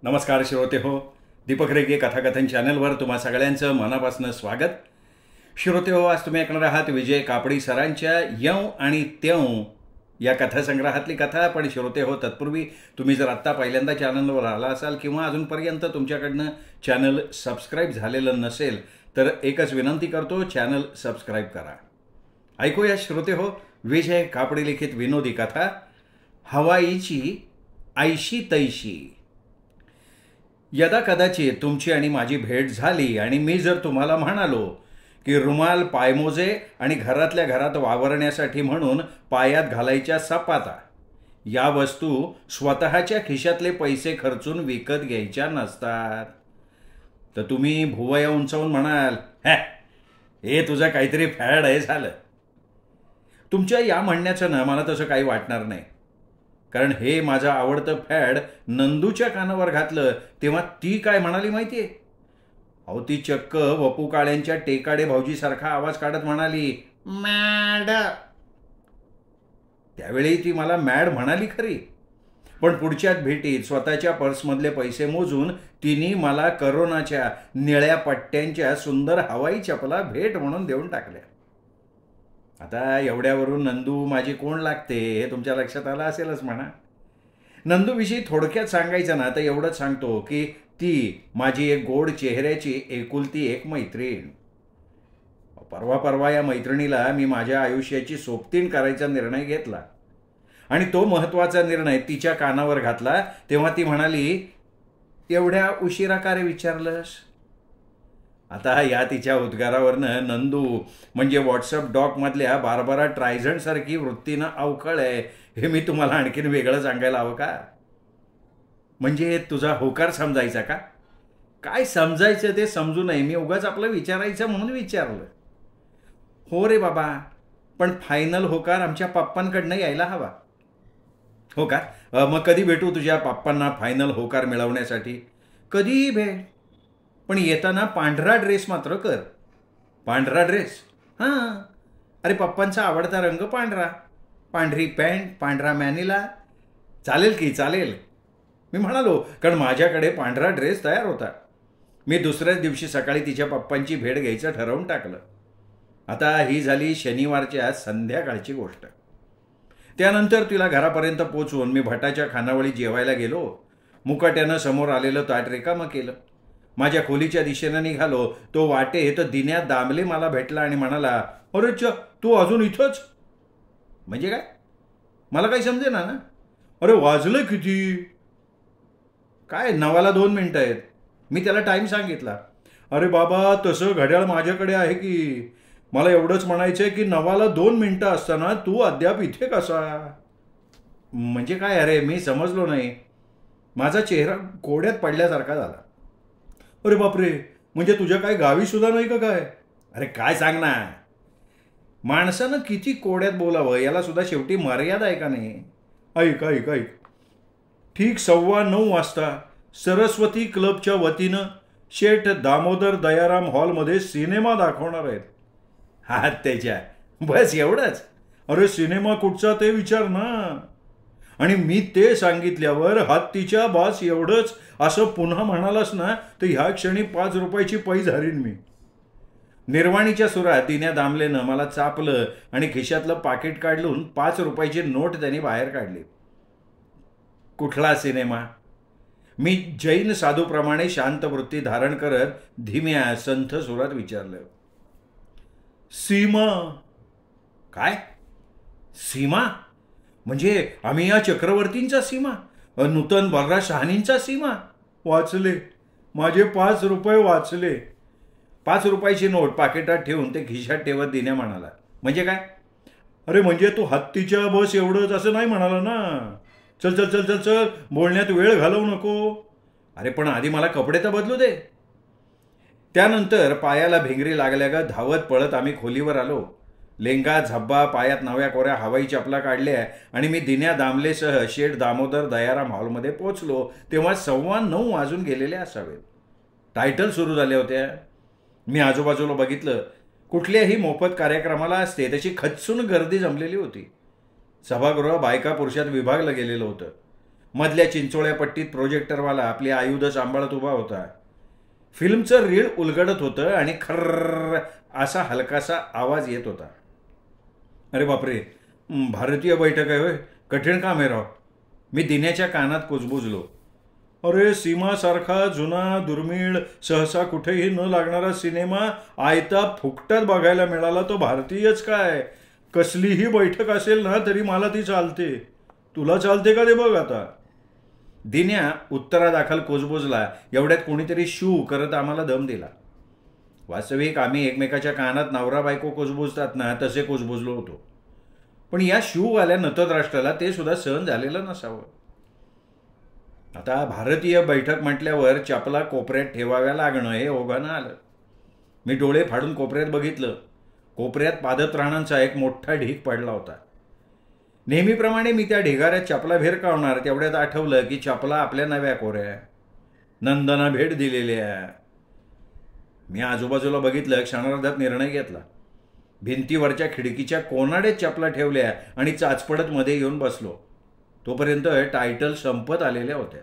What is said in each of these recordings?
नमस्कार श्रोते हो, दीपक रेगे कथाकथन चॅनलवर तुम्हा सगळ्यांचं मनापासून स्वागत. श्रोते हो, आज तुम्ही ऐकणार आहात विजय कापडी सरांच्या यं आणि त्यों या कथासंग्रहातली कथा. पण श्रोते हो, तत्पूर्वी तुम्ही जर आत्ता पहिल्यांदा चॅनलवर आला असाल किंवा अजूनपर्यंत तुमच्याकडनं चॅनल सबस्क्राईब झालेलं नसेल तर एकच विनंती करतो, चॅनल सबस्क्राईब करा. ऐकूया श्रोते हो, विजय कापडी लिखित विनोदी कथा हवाईची ऐशी तैशी. यदा कदाचित तुमची आणि माझी भेट झाली आणि मी जर तुम्हाला म्हणालो की रुमाल, पायमोजे आणि घरातल्या घरात वावरण्यासाठी म्हणून पायात घालायच्या सपाता या वस्तू स्वतःच्या खिशातले पैसे खर्चून विकत घ्यायच्या नसतात. तर तुम्ही भुवया उंचावून म्हणाल, हे तुझं काहीतरी फॅड आहे झालं. तुमच्या या म्हणण्याचं ना मला तसं काही वाटणार नाही, कारण हे माझं आवडतं फॅड नंदूच्या कानावर घातलं तेव्हा ती काय म्हणाली माहिती आहे? अहो, ती चक्क वपू काळ्यांच्या टेकाडे भाऊजीसारखा आवाज काढत म्हणाली, मॅड. त्यावेळी ती मला मॅड म्हणाली खरी, पण पुढच्याच भेटीत स्वतःच्या पर्समधले पैसे मोजून तिने मला करोनाच्या निळ्या पट्ट्यांच्या सुंदर हवाई चपला भेट म्हणून देऊन टाकल्या. आता एवढ्यावरून नंदू माझी कोण लागते हे तुमच्या लक्षात आलं असेलच म्हणा. नंदूविषयी थोडक्यात सांगायचं ना तर एवढंच सांगतो की ती माझी एक गोड चेहऱ्याची एकुलती एक मैत्रीण. परवा या मैत्रिणीला मी माझ्या आयुष्याची सोबतीण करायचा निर्णय घेतला आणि तो महत्त्वाचा निर्णय तिच्या कानावर घातला तेव्हा ती म्हणाली, एवढ्या उशिरा का रे विचारलंस? आता या तिच्या उद्गारावरनं नंदू म्हणजे व्हॉट्सअप डॉकमधल्या बार्बरा ट्रायझंडसारखी वृत्तीनं अवखळ आहे हे मी तुम्हाला आणखीन वेगळं सांगायला हवं का? म्हणजे तुझा होकार समजायचा का? काय समजायचं ते समजू नये, मी उगाच आपलं विचारायचं म्हणून विचारलं. हो रे बाबा, पण फायनल होकार आमच्या पप्पांकडनं यायला हवा. हो का? मग कधी भेटू तुझ्या पप्पांना फायनल होकार मिळवण्यासाठी? कधीही भेट, पण येताना पांढरा ड्रेस मात्र कर. पांढरा ड्रेस? हां. अरे, पप्पांचा आवडता रंग पांढरा. पांढरी पॅन्ट, पांढरा मॅनिला. चालेल की चालेल, मी म्हणालो, कारण माझ्याकडे पांढरा ड्रेस तयार होता. मी दुसऱ्याच दिवशी सकाळी तिच्या पप्पांची भेट घ्यायचं ठरवून टाकलं. आता ही झाली शनिवारच्या संध्याकाळची गोष्ट. त्यानंतर तिला घरापर्यंत पोचवून मी भटाच्या खानावळी जेवायला गेलो. मुकाट्यानं समोर आलेलं ताट रिकामं केलं. माझ्या खोलीच्या दिशेनं निघालो. तो वाटेत दिन्या दामले मला भेटला आणि म्हणाला, अरे तू अजून इथंच? म्हणजे काय? मला काही समजेना ना. अरे, वाजलं किती? काय, 9ला 2 मिनिटं आहेत. मी त्याला टाईम सांगितला. अरे बाबा, तसं घड्याळ माझ्याकडे आहे की. मला एवढंच म्हणायचं आहे की 9ला 2 मिनिटं असताना तू अद्याप इथे कसा? म्हणजे काय? अरे, मी समजलो नाही. माझा चेहरा कोड्यात पडल्यासारखा झाला. अरे बापरे, म्हणजे तुझ्या काय गावी सुद्धा नाही का काय? अरे काय सांग ना, माणसानं किती कोड्यात बोलावं याला सुद्धा शेवटी मर्यादा आहे का नाही? ऐक ऐक ऐक, ठीक 9:15 वाजता सरस्वती क्लबच्या वतीनं शेठ दामोदर दयाराम हॉलमध्ये सिनेमा दाखवणार आहेत. हा त्याच्या बस एवढंच. अरे सिनेमा कुठचा ते विचार ना. आणि मी ते सांगितल्यावर हत्तीच्या बास एवढंच असं पुन्हा म्हणालास ना तर ह्या क्षणी 5 रुपयाची पैज हरीन मी. निर्वाणीच्या सुरात दिन्या दामलेनं मला चापलं आणि खिशातलं पाकिट काढून 5 रुपयाची नोट त्यांनी बाहेर काढली. कुठला सिनेमा? मी जैन साधूप्रमाणे शांत वृत्ती धारण करत धीम्या संथ सुरात विचारलं. सीमा. काय? सीमा? म्हणजे आम्ही या चक्रवर्तींचा सीमा, नूतन बलराज शहानींचा सीमा? वाचले, माझे 5 रुपये वाचले. 5 रुपयाची नोट पाकिटात ठेवून ते खिशात ठेवत दिन्या म्हणाला, म्हणजे काय? अरे म्हणजे तू हत्तीच्या बस एवढंच असं नाही म्हणाला ना. चल चल चल चल चल, बोलण्यात वेळ घालवू नको. अरे पण आधी मला कपडे तर बदलू दे. त्यानंतर पायाला भिंगरी लागल्या का धावत पळत आम्ही खोलीवर आलो. लेंगा झब्बा, पायात नव्या कोऱ्या हवाई चपला काढल्या आणि मी दिन्या दामलेसह शेठ दामोदर दयाराम हॉलमध्ये पोचलो तेव्हा 9:15 वाजून गेलेले असावेत. टायटल सुरू झाल्या होत्या. मी आजूबाजूला बघितलं. कुठल्याही मोफत कार्यक्रमाला असते त्याची खच्चून गर्दी जमलेली होती. सभागृह बायका पुरुषात विभागलं गेलेलं होतं. मधल्या चिंचोळ्या पट्टीत प्रोजेक्टरवाला आपली आयुध सांभाळत उभा होता. फिल्मचं रीळ उलगडत होतं आणि खर्र असा हलकासा आवाज येत होता. अरे बापरे, भारतीय बैठक आहे होय, कठीण काम आहे राव. मी दिन्याच्या कानात कुजबुजलो. अरे सीमासारखा जुना दुर्मिळ सहसा कुठेही न लागणारा सिनेमा आयता फुकटात बघायला मिळाला तो भारतीयच काय. कसलीही बैठक असेल ना तरी मला ती चालते. तुला चालते का ते बघ आता. दिन्या उत्तरादाखल कुजबुजला. एवढ्यात कोणीतरी शू करत आम्हाला दम दिला. वास्तविक आम्ही एकमेकाच्या कानात नवरा बायको कुजबुजतात ना तसे कुजबुजलो होतो. पण या शूवाल्या नतद्राष्ट्राला ते सुद्धा सहन झालेलं नसावं. आता भारतीय बैठक म्हटल्यावर चपला कोपऱ्यात ठेवाव्या लागणं हे ओघानं आलं. मी डोळे फाडून कोपऱ्यात बघितलं. कोपऱ्यात पादत्राणांचा एक मोठा ढीग पडला होता. नेहमीप्रमाणे मी त्या ढिगाऱ्यात चपला भिरकावणार तेवढ्यात आठवलं की चपला आपल्या नव्या कोऱ्या नंदना भेट दिलेल्या. मी आजूबाजूला बघितलं. क्षणार्धात निर्णय घेतला. भिंतीवरच्या खिडकीच्या कोनाडेत चपला ठेवल्या आणि चाचपडत मध्ये येऊन बसलो. तोपर्यंत टायटल संपत आलेल्या होत्या.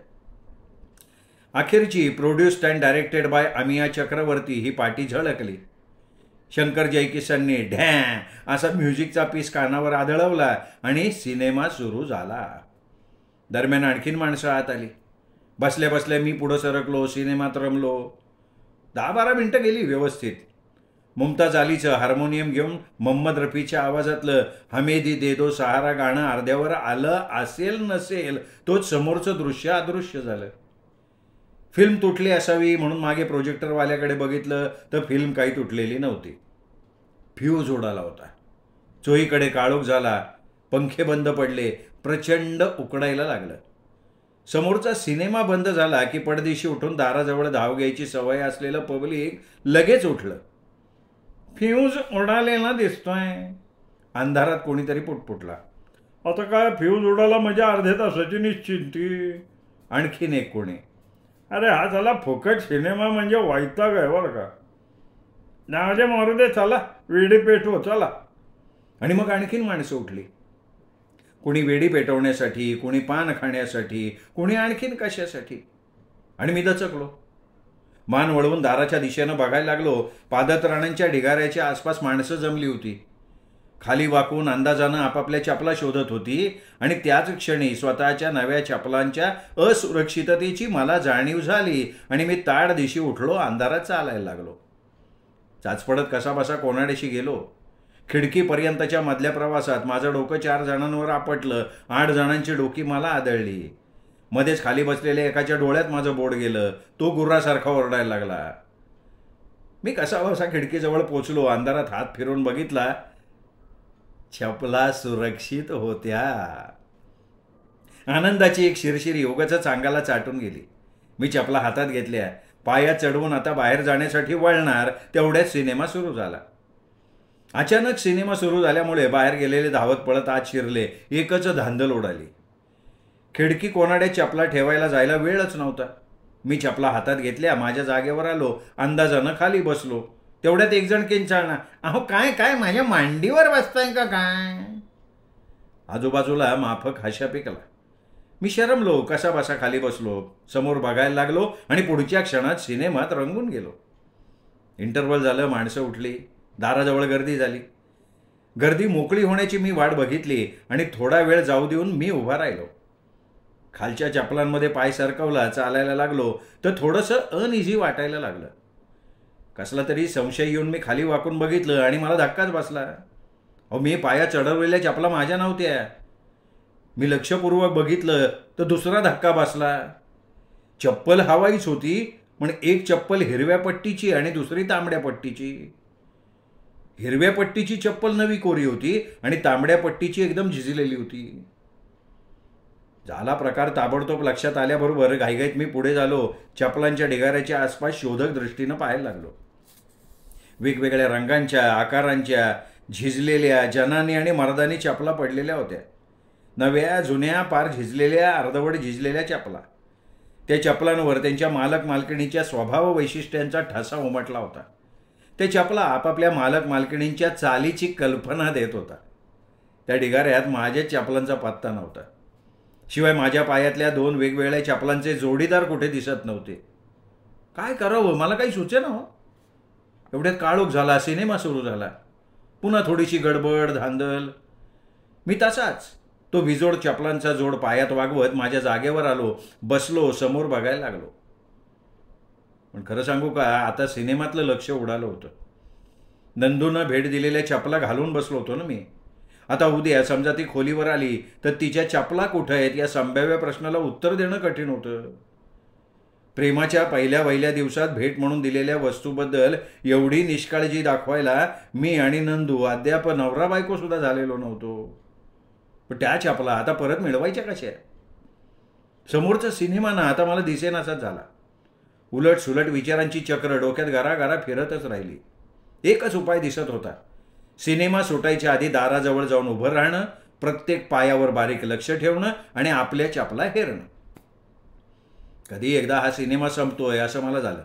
अखेरची प्रोड्युस्ड अँड डायरेक्टेड बाय अमिया चक्रवर्ती ही पाटी झळकली. शंकर जयकिसननी ढॅ असा म्युझिकचा पीस कानावर आदळवला आणि सिनेमा सुरू झाला. दरम्यान आणखीन माणसं आत आली. बसल्या बसल्या मी पुढं सरकलो. सिनेमात रमलो. 10-12 मिनिटं गेली व्यवस्थित. मुमताज अलीचं हार्मोनियम घेऊन मोहम्मद रफीच्या आवाजातलं हमेदी दे दो सहारा गाणं अर्ध्यावर आलं असेल नसेल तोच समोरचं दृश्य अदृश्य झालं. फिल्म तुटली असावी म्हणून मागे प्रोजेक्टरवाल्याकडे बघितलं तर फिल्म काही तुटलेली नव्हती. फ्यूज उडाला होता. चोहीकडे काळोख झाला. पंखे बंद पडले. प्रचंड उकडायला लागलं. समोरचा सिनेमा बंद झाला की पडदिशी उठून दाराजवळ धाव घ्यायची सवय असलेलं पब्लिक लगेच उठलं. फ्यूज उडालेला दिसतोय. अंधारात कोणीतरी पुटपुटला. आता काय फ्यूज उडाला म्हणजे अर्ध्या तासाची निश्चिंती. आणखीन एक कोणी. अरे हा झाला फुकट सिनेमा म्हणजे वैताग आहे बरं का. नावाच्या मारू दे चला वेडी पेटवो चला. आणि मग आणखीन माणसं उठली. कोणी वेडी पेटवण्यासाठी, कोणी पान खाण्यासाठी, कोणी आणखीन कशासाठी. आणि मी दचकलो. मान वळवून दाराच्या दिशेनं बघायला लागलो. पादत्राणांच्या ढिगाऱ्याच्या आसपास माणसं जमली होती. खाली वाकून अंदाजानं आपापल्या चपला शोधत होती. आणि त्याच क्षणी स्वतःच्या नव्या चपलांच्या असुरक्षिततेची मला जाणीव झाली आणि मी ताड दिशी उठलो. अंधारात चालायला लागलो. चाचपडत कसाबसा कोनाड्याशी गेलो. खिडकीपर्यंतच्या मधल्या प्रवासात माझं डोकं 4 जणांवर आपटलं. 8 जणांची डोकी मला आदळली. मध्येच खाली बसलेल्या एकाच्या डोळ्यात माझं बोट गेलं. तो गुर्रासारखा ओरडायला लागला. मी कसाबसा खिडकीजवळ पोचलो. अंधारात हात फिरून बघितला. चपला सुरक्षित होत्या. आनंदाची एक शिरशिरी उगाचच अंगाला चाटून गेली. मी चपला हातात घेतल्या. पायात चढवून आता बाहेर जाण्यासाठी वळणार तेवढ्यात सिनेमा सुरू झाला. अचानक सिनेमा सुरू झाल्यामुळे बाहेर गेलेले धावत पळत आत शिरले. एकच धांदल उडाली. खिडकी कोनाड्यात चपला ठेवायला जायला वेळच नव्हता. मी चपला हातात घेतल्या. माझ्या जागेवर आलो. अंदाजानं खाली बसलो. तेवढ्यात एक जण किंचाळला. अहो काय काय माझ्या मांडीवर बसताय का काय. आजूबाजूला माफक हाशा पिकला. मी शरमलो. कसा बसा खाली बसलो. समोर बघायला लागलो आणि पुढच्या क्षणात सिनेमात रंगून गेलो. इंटरव्हल झालं. माणसं उठली. दाराजवळ गर्दी झाली. गर्दी मोकळी होण्याची मी वाट बघितली आणि थोडा वेळ जाऊ देऊन मी उभा राहिलो. खालच्या चपलांमध्ये पाय सरकवला. चालायला लागलो तर थोडंसं अनइझी वाटायला लागलं. कसला तरी संशय येऊन मी खाली वाकून बघितलं आणि मला धक्काच बसला. अहो मी पायात चढवलेल्या चपला माझ्या नव्हत्या. मी लक्षपूर्वक बघितलं तर दुसरा धक्का बसला. चप्पल हवाईच होती पण एक चप्पल हिरव्या पट्टीची आणि दुसरी तांबड्या पट्टीची. हिरव्या पट्टीची चप्पल नवी कोरी होती आणि तांबड्या पट्टीची एकदम झिजलेली होती. झाला प्रकार ताबडतोब लक्षात आल्याबरोबर घाईघाईत मी पुढे झालो. चपलांच्या ढिगाऱ्याच्या आसपास शोधक दृष्टीनं पाहायला लागलो. वेगवेगळ्या रंगांच्या, आकारांच्या, झिजलेल्या जनानी आणि मर्दानी चपला पडलेल्या होत्या. नव्या, जुन्या, पार झिजलेल्या, अर्धवट झिजलेल्या चपला. त्या चपलांवर त्यांच्या मालक मालकिणीच्या स्वभाव वैशिष्ट्यांचा ठसा उमटला होता. त्या चपला आपापल्या मालक मालकिणींच्या चालीची कल्पना देत होता. त्या ढिगाऱ्यात माझ्या चपलांचा पत्ता नव्हता. शिवाय माझ्या पायातल्या 2 वेगवेगळ्या चपलांचे जोडीदार कुठे दिसत नव्हते. काय करावं मला काही सुचेना हो. एवढ्यात काळोख झाला, सिनेमा सुरू झाला. पुन्हा थोडीशी गडबड धांदल. मी तसाच तो विजोड चपलांचा जोड पायात वागवत माझ्या जागेवर आलो, बसलो, समोर बघायला लागलो. पण खरं सांगू का, आता सिनेमातलं लक्ष उडालं होतं. नंदूनं भेट दिलेल्या चपला घालून बसलो होतो ना मी. आता उद्या समजा ती खोलीवर आली तर तिच्या चपला कुठं आहेत या संभाव्य प्रश्नाला उत्तर देणं कठीण होतं. प्रेमाच्या पहिल्या वहिल्या दिवसात भेट म्हणून दिलेल्या वस्तूबद्दल एवढी निष्काळजी दाखवायला मी आणि नंदू अद्याप नवरा बायको सुद्धा झालेलो नव्हतो. पण त्या चपला आता परत मिळवायच्या कशा? समोरचा सिनेमा ना आता मला दिसेनासाच झाला. उलट सुलट विचारांची चक्र डोक्यात घराघरा फिरतच राहिली. एकच उपाय दिसत होता. सिनेमा सुटायच्या आधी दाराजवळ जाऊन उभं राहणं, प्रत्येक पायावर बारीक लक्ष ठेवणं आणि आपल्या चपला हेरणं. कधी एकदा हा सिनेमा संपतोय असं मला झालं.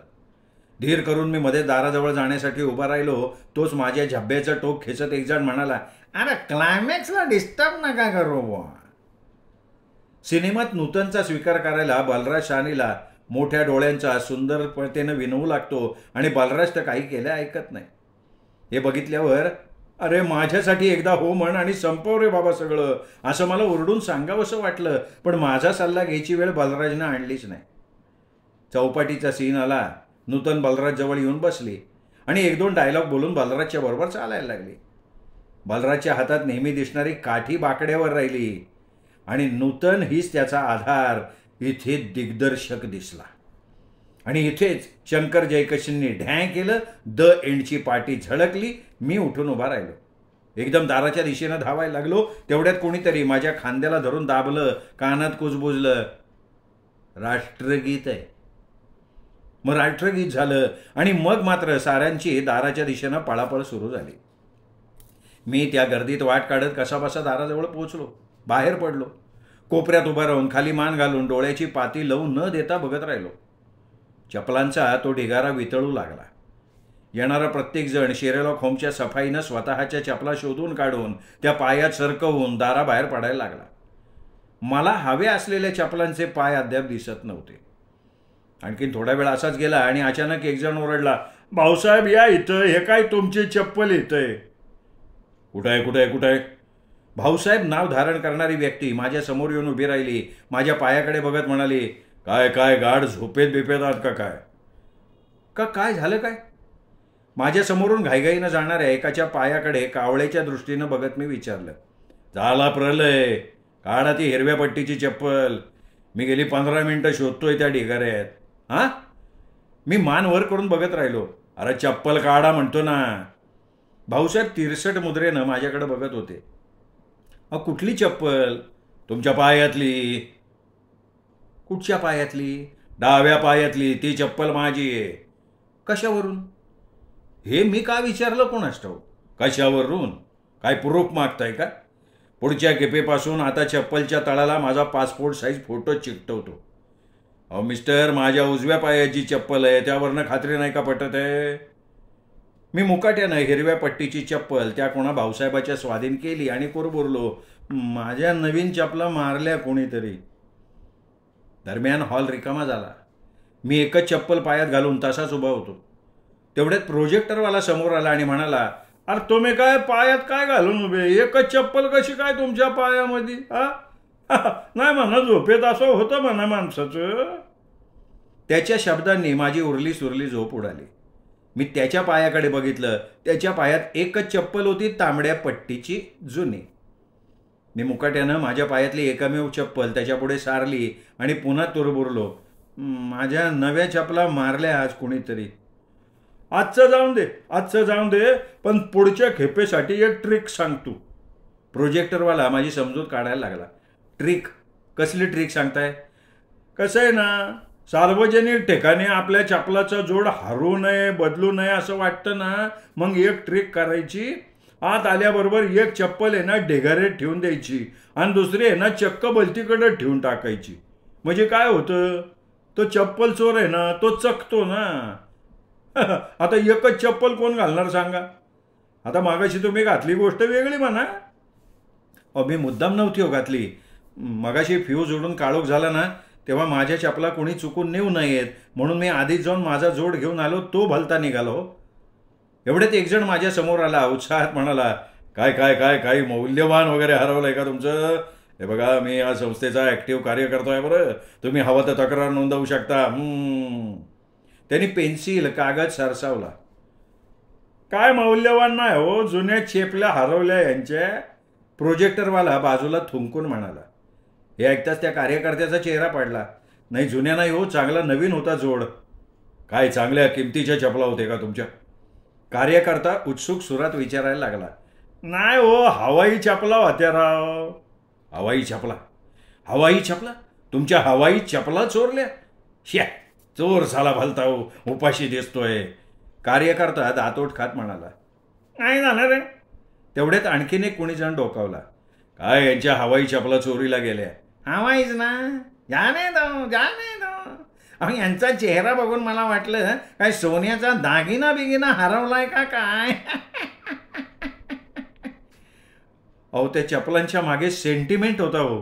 धीर करून मी मध्ये दाराजवळ जाण्यासाठी उभा राहिलो. तोच माझ्या झब्ब्याचं टोक खेचत एक जण म्हणाला, अरे क्लायमॅक्सला डिस्टर्ब नका करू बुवा. सिनेमात नूतनचा स्वीकार करायला बलराज शानीला मोठ्या डोळ्यांचा सुंदरपणतेनं विनवू लागतो आणि बलराज तर काही केलं ऐकत नाही. हे बघितल्यावर अरे माझ्यासाठी एकदा हो म्हण आणि संपव रे बाबा सगळं, असं मला ओरडून सांगावंसं वाटलं. पण माझा सल्ला घ्यायची वेळ बलराजनं आणलीच नाही. चौपाटीचा सीन आला. नूतन बलराज जवळ येऊन बसली आणि 1-2 डायलॉग बोलून बलराजच्या बरोबर चालायला लागली. बलराजच्या हातात नेहमी दिसणारी काठी बाकड्यावर राहिली आणि नूतन हीच त्याचा आधार. इथे दिग्दर्शक दिसला आणि इथेच शंकर जयकिशननी ढॅं केलं. द एंडची पाटी झळकली. मी उठून उभा राहिलो. एकदम दाराच्या दिशेनं धावायला लागलो. तेवढ्यात कोणीतरी माझ्या खांद्याला धरून दाबलं, कानात कुजबुजलं, राष्ट्रगीत आहे. मग राष्ट्रगीत झालं आणि मग मात्र साऱ्यांची दाराच्या दिशेनं पळापळ सुरू झाली. मी त्या गर्दीत वाट काढत कसाबसा दाराजवळ पोहोचलो. बाहेर पडलो. कोपऱ्यात उभा राहून खाली मान घालून डोळ्याची पाती लावून न देता बघत राहिलो. चपलांचा तो ढिगारा वितळू लागला. येणारा प्रत्येकजण शेरेलॉक होमच्या सफाईनं स्वतःच्या चपला शोधून काढून त्या पायात सरकवून दाराबाहेर पडायला लागला. मला हवे असलेल्या चपलांचे पाय अद्याप दिसत नव्हते. आणखीन थोडा वेळ असाच गेला आणि अचानक एक जण ओरडला, भाऊसाहेब या इथं, हे काय तुमची चप्पल येतंय? कुठं आहे? भाऊसाहेब नाव धारण करणारी व्यक्ती माझ्या समोर येऊन उभी राहिली. माझ्या पायाकडे बघत म्हणाली, काय गाढ झोपेत बिपेत आहात का काय झालं काय? माझ्या समोरून घाईघाईनं जाणाऱ्या एकाच्या पायाकडे कावळ्याच्या दृष्टीनं बघत मी विचारलं, झाला प्रलय, काढा ती हिरव्या पट्टीची चप्पल. मी गेली 15 मिनिटं शोधतोय त्या ढिगाऱ्यात. हां? मी मान वर करून बघत राहिलो. अरे चप्पल काढा म्हणतो ना. भाऊसाहेब तिरसट मुद्रेनं माझ्याकडे बघत होते. कुठली चप्पल? तुमच्या पायातली. कुठच्या पायातली? डाव्या पायातली. ती चप्पल माझी आहे. कशावरून? हे मी का विचारलं कोणास ठाऊक. कशावरून? काय प्रूफ मागताय का? पुढच्या खेपेपासून आता चप्पलच्या तळाला माझा पासपोर्ट साईज फोटो चिकटवतो. अहो मिस्टर, माझ्या उजव्या पायाची चप्पल आहे, त्यावरनं खात्री नाही का पटत आहे? मी मुकाट्यानं हिरव्या पट्टीची चप्पल त्या कोणा भाऊसाहेबाच्या स्वाधीन केली आणि कुरबुरलो, माझ्या नवीन चपला मारल्या कोणीतरी. दरम्यान हॉल रिकामा झाला. मी एकच चप्पल पायात घालून तसाच उभा होतो. तेवढ्यात प्रोजेक्टरवाला समोर आला आणि म्हणाला, अरे तुम्ही काय पायात काय घालून उभे? एकच चप्पल कशी काय तुमच्या पायामध्ये? नाही म्हणा, झोपेत असं होतं म्हणा माणसाचं. त्याच्या शब्दांनी माझी उरली सुरली झोप उडाली. मी त्याच्या पायाकडे बघितलं. त्याच्या पायात एकच चप्पल होती, तांबड्या पट्टीची जुनी. मी मुकाट्यानं माझ्या पायातली एकमेव चप्पल त्याच्यापुढे सारली आणि पुन्हा तुरबुरलो, माझ्या नव्या चपला मारल्या आज कुणीतरी. आजचं जाऊन दे, पण पुढच्या खेपेसाठी एक ट्रिक सांगतो. प्रोजेक्टरवाला माझी समजूत काढायला लागला. ट्रिक? कसली ट्रिक सांगताय? कसं आहे ना, सार्वजनिक ठिकाणी आपल्या चपलाचा जोड हरू नये, बदलू नये असं वाटतं ना, मग एक ट्रिक करायची. आत आल्याबरोबर एक चप्पल आहे ना ढिगाऱ्यात ठेवून द्यायची आणि दुसरी आहे ना चक्क बलतीकडे ठेवून टाकायची. म्हणजे काय होतं, तो चप्पल चोर आहे ना, तो चकतो ना. आता एकच चप्पल कोण घालणार सांगा? आता मागाशी तुम्ही घातली गोष्ट वेगळी म्हणा. मी मुद्दाम नव्हती हो घातली. मगाशी फ्यूज उडून काळोख झाला ना, तेव्हा माझ्या चपला कोणी चुकून नेऊ नयेत म्हणून मी आधीच जाऊन माझा जोड घेऊन आलो, तो भलता निघालो. एवढ्यात एक जण माझ्या समोर आला, उत्साहात म्हणाला, काय काय काय काही मौल्यवान वगैरे हरवलंय का तुमचं? हे बघा, मी या संस्थेचा ॲक्टिव्ह कार्यकर्ता आहे बरं, तुम्ही हवं तर तक्रार नोंदवू शकता. त्यांनी पेन्सिल कागद सरसावला. काय मौल्यवान नाही हो, जुन्या चेपल्या हरवल्या यांच्या. प्रोजेक्टरवाला बाजूला थुंकून म्हणाला. हे ऐकताच त्या कार्यकर्त्याचा चेहरा पडला. नाही जुन्या नाही हो, चांगला नवीन होता जोड. काय चांगल्या किमतीच्या चपला होते का तुमच्या? कार्यकर्ता उत्सुक सुरात विचारायला लागला. नाही हो, हवाई चपला होत्या राव. हवाई चपला? हवाई चपला? तुमच्या हवाई चपला चोरल्या? श्या, चोर झाला भलता हो, उपाशी दिसतोय. कार्यकर्ता दातोट खात म्हणाला. नाही जाणार रे. तेवढ्यात आणखीन एक कोणी जण डोकावला. काय यांच्या हवाई चपला चोरीला गेल्या? हवाईच ना, जाने दो जाने दो. अहो, यांचा चेहरा बघून मला वाटलं काय सोन्याचा दागिना बिगिना हरवलाय का काय. अहो, त्या चपलांच्या मागे सेंटिमेंट होता हो.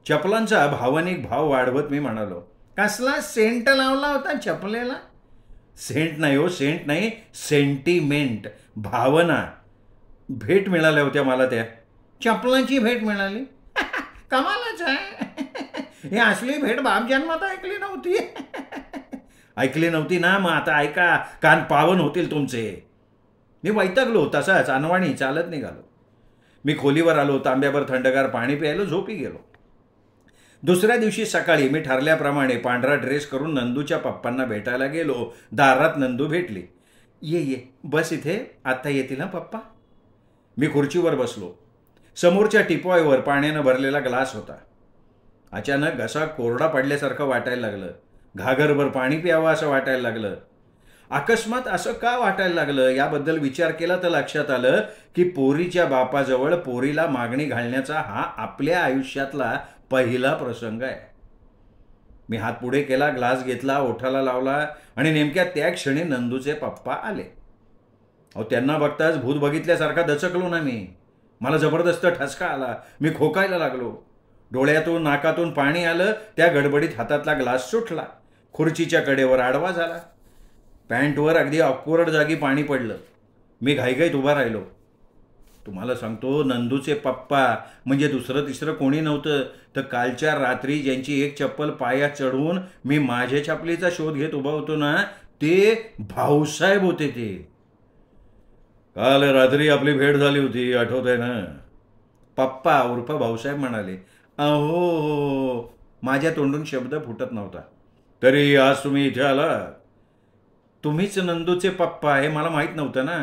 चपलांचा भावनिक भाव वाढवत मी म्हणालो. कसला सेंट लावला होता चपलेला? सेंट नाही हो, सेंट नाही, सेंटिमेंट, भावना. भेट मिळाल्या होत्या मला त्या. चपलांची भेट मिळाली? कमालच आहे. ही असली भेट बाप जन्मात ऐकली नव्हती. ऐकली नव्हती ना, मग आता ऐका, कान पावन होतील तुमचे. मी वैतागलो, तसाच अनवाणी चालत निघालो. मी खोलीवर आलो, तांब्याभर थंडगार पाणी प्यायलो, झोपी गेलो. दुसऱ्या दिवशी सकाळी मी ठरल्याप्रमाणे पांढरा ड्रेस करून नंदूच्या पप्पांना भेटायला गेलो. दारात नंदू भेटली. ये ये, बस इथे, आता येतील ना पप्पा. मी खुर्चीवर बसलो. समोरच्या टिपॉयवर पाण्यानं भरलेला ग्लास होता. अचानक घसा कोरडा पडल्यासारखं वाटायला लागलं. घागरभर पाणी प्यावं असं वाटायला लागलं. अकस्मात असं का वाटायला लागलं याबद्दल विचार केला तर लक्षात आलं की पोरीच्या बापाजवळ पोरीला मागणी घालण्याचा हा आपल्या आयुष्यातला पहिला प्रसंग आहे. मी हात पुढे केला, ग्लास घेतला, ओठाला लावला आणि नेमक्या त्या क्षणी नंदूचे पप्पा आले. अहो, त्यांना बघताच भूत बघितल्यासारखा दचकलो ना मी. मला जबरदस्त ठसका आला. मी खोकायला लागलो. डोळ्यातून नाकातून पाणी आलं. त्या गडबडीत हातातला ग्लास सुटला. खुर्चीच्या कडेवर आडवा झाला. पॅन्टवर अगदी ऑकवर्ड जागी पाणी पडलं. मी घाईघाईत उभा राहिलो. तुम्हाला सांगतो, नंदूचे पप्पा म्हणजे दुसरं तिसरं कोणी नव्हतं तर कालच्या रात्री ज्यांची एक चप्पल पायात चढवून मी माझ्या चपलीचा शोध घेत उभा होतो ना, ते भाऊसाहेब होते. ते काल रात्री आपली भेट झाली होती, आठवत आहे ना? पप्पा उर्फ भाऊसाहेब म्हणाले. अहो, माझ्या तोंडून शब्द फुटत नव्हता. तरी आज तुम्ही इथे आला? तुम्हीच नंदूचे पप्पा हे मला माहीत नव्हतं ना.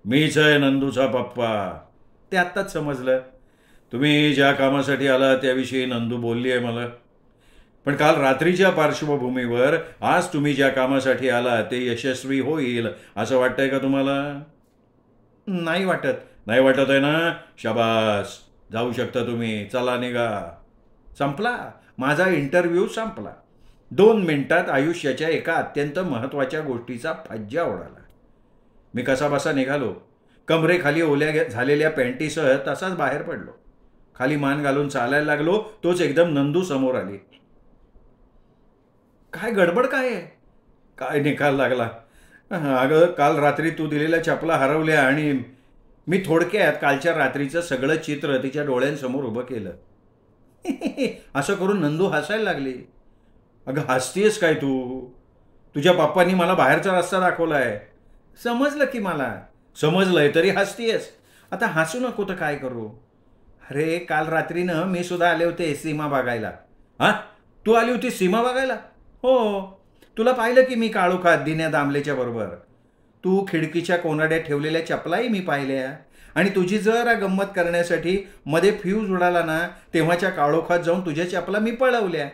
मीच आहे नंदूचा पप्पा. ते आत्ताच समजलं. तुम्ही ज्या कामासाठी आला त्याविषयी नंदू बोलली आहे मला. पण काल रात्रीच्या पार्श्वभूमीवर आज तुम्ही ज्या कामासाठी आला ते यशस्वी होईल असं वाटतंय का तुम्हाला? नाही वाटत. नाही वाटत आहे ना? शाबास, जाऊ शकता तुम्ही. चला निघा. संपला माझा इंटरव्ह्यू. संपला. 2 मिनिटात आयुष्याच्या एका अत्यंत महत्त्वाच्या गोष्टीचा फज्जा उडाला. मी कसाबसा निघालो. कमरेखाली ओल्या झालेल्या पॅन्टीसह तसाच बाहेर पडलो. खाली मान घालून चालायला लागलो. तोच एकदम नंदू समोर आली. काय गडबड काय आहे? काय निकाल लागला? अगं, काल रात्री तू दिलेल्या चपला हरवल्या आणि मी थोडक्यात कालच्या रात्रीचं सगळं चित्र तिच्या डोळ्यांसमोर उभं केलं. असं करून नंदू हसायला लागली. अगं, हसतीयस काय तू? तुझ्या पप्पांनी मला बाहेरचा रस्ता दाखवलाय. समजलं की मला. समजलंय तरी हसतीयस. आता हसू नको तर काय करू? अरे, काल रात्रीनं मी सुद्धा आले होते सीमा बघायला. हां, तू आली होती सीमा बघायला? हो. तुला पाहिलं की मी काळोखात दिन्या दामलेच्या बरोबर. तू खिडकीच्या कोनाड्यात ठेवलेल्या चपलाही मी पाहिल्या आणि तुझी जरा गंमत करण्यासाठी मध्ये फ्यूज उडाला ना, तेव्हाच्या काळोखात जाऊन तुझ्या चपला मी पळवल्या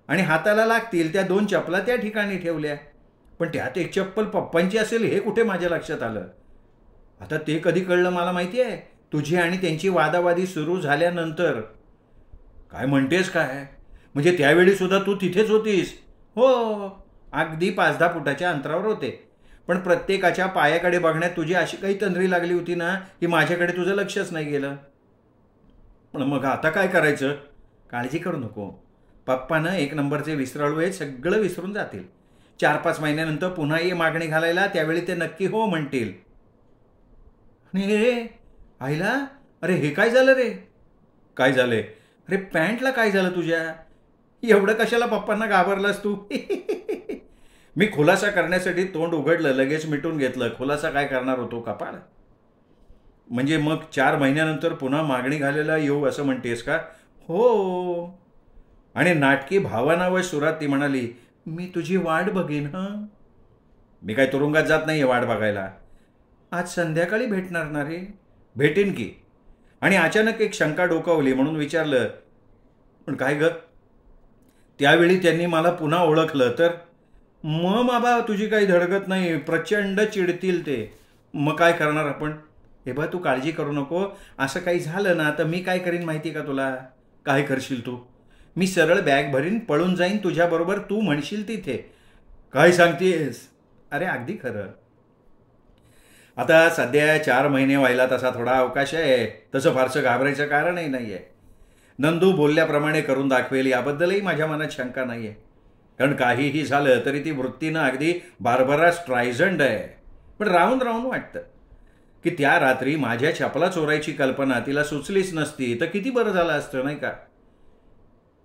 आणि हाताला लागतील त्या 2 चपला त्या ठिकाणी ठेवल्या. पण त्यात एक चप्पल पप्पांची असेल हे कुठे माझ्या लक्षात आलं? आता ते कधी कळलं मला माहिती आहे? तुझी आणि त्यांची वादावादी सुरू झाल्यानंतर. काय म्हणतेस काय? म्हणजे त्यावेळी सुद्धा तू तिथेच होतीस? हो, अगदी 5-10 फुटाच्या अंतरावर होते. पण प्रत्येकाच्या पायाकडे बघण्यात तुझी अशी काही तंद्री लागली होती ना की माझ्याकडे तुझं लक्षच नाही गेलं. पण मग आता काय करायचं? काळजी करू नको. पप्पानं एक नंबरचे विसराळू आहेत, सगळं विसरून जातील. 4-5 महिन्यानंतर पुन्हा ये मागणी घालायला, त्यावेळी ते नक्की हो म्हणतील. आणि हे आईला, अरे हे काय झालं रे? काय झालंय? अरे पॅन्टला काय झालं तुझ्या? एवढं कशाला पप्पांना घाबरलास तू? मी खुलासा करण्यासाठी तोंड उघडलं, लगेच मिटून घेतलं. खुलासा काय करणार होतो कपाळ? म्हणजे मग 4 महिन्यानंतर पुन्हा मागणी घालायला येऊ असं म्हणतेस का? हो. आणि नाटकी भावना व सुरात ती म्हणाली, मी तुझी वाट बघीन हं. मी काय तुरुंगात जात नाहीये वाट बघायला. आज संध्याकाळी भेटणार ना रे? भेटीन की. आणि अचानक एक शंका डोकावली म्हणून विचारलं, पण काय ग? त्यावेळी त्यांनी मला पुन्हा ओळखलं तर? मग बाबा तुझी काही धडगत नाही, प्रचंड चिडतील ते. मग काय करणार आपण? हे बा तू काळजी करू नको. असं काही झालं ना तर मी काय करीन माहिती का तुला? काय करशील तू? मी सरळ बॅग भरीन, पळून जाईन तुझ्याबरोबर, तू म्हणशील तिथे. काय सांगतेस? अरे अगदी खरं. आता सध्या 4 महिने व्हायला तसा थोडा अवकाश आहे, तसं फारसं घाबरायचं कारणही नाही आहे. नंदू बोलल्याप्रमाणे करून दाखवेल याबद्दलही माझ्या मनात शंका नाही आहे. कारण काहीही झालं तरी ती वृत्तीनं अगदी बार्बरा स्ट्रायझंड आहे. पण राहून राहून वाटतं की त्या रात्री माझ्या चपला चोरायची कल्पना तिला सुचलीच नसती तर किती बरं झालं असतं नाही का?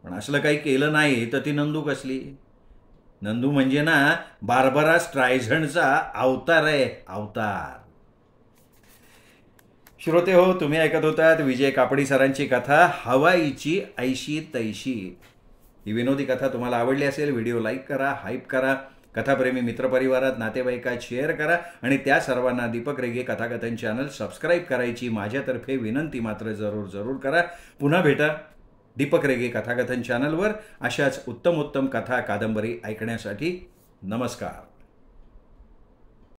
पण असलं काही केलं नाही तर ती नंदू कसली? नंदू म्हणजे ना बार्बरा स्ट्रायझंडचा अवतार आहे, अवतार. श्रोते हो, तुम्ही ऐकत होतात विजय कापडी सरांची कथा हवाईची ऐशी तैशी. ही विनोदी कथा तुम्हाला आवडली असेल, व्हिडिओ लाईक करा, हाईप करा, कथाप्रेमी मित्रपरिवारात, नातेवाईकात शेअर करा आणि त्या सर्वांना दीपक रेगे कथाकथन चॅनल सबस्क्राईब करायची माझ्यातर्फे विनंती मात्र जरूर जरूर करा. पुन्हा भेटा दीपक रेगे कथाकथन चॅनलवर अशाच उत्तम उत्तम कथा कादंबरी ऐकण्यासाठी. नमस्कार.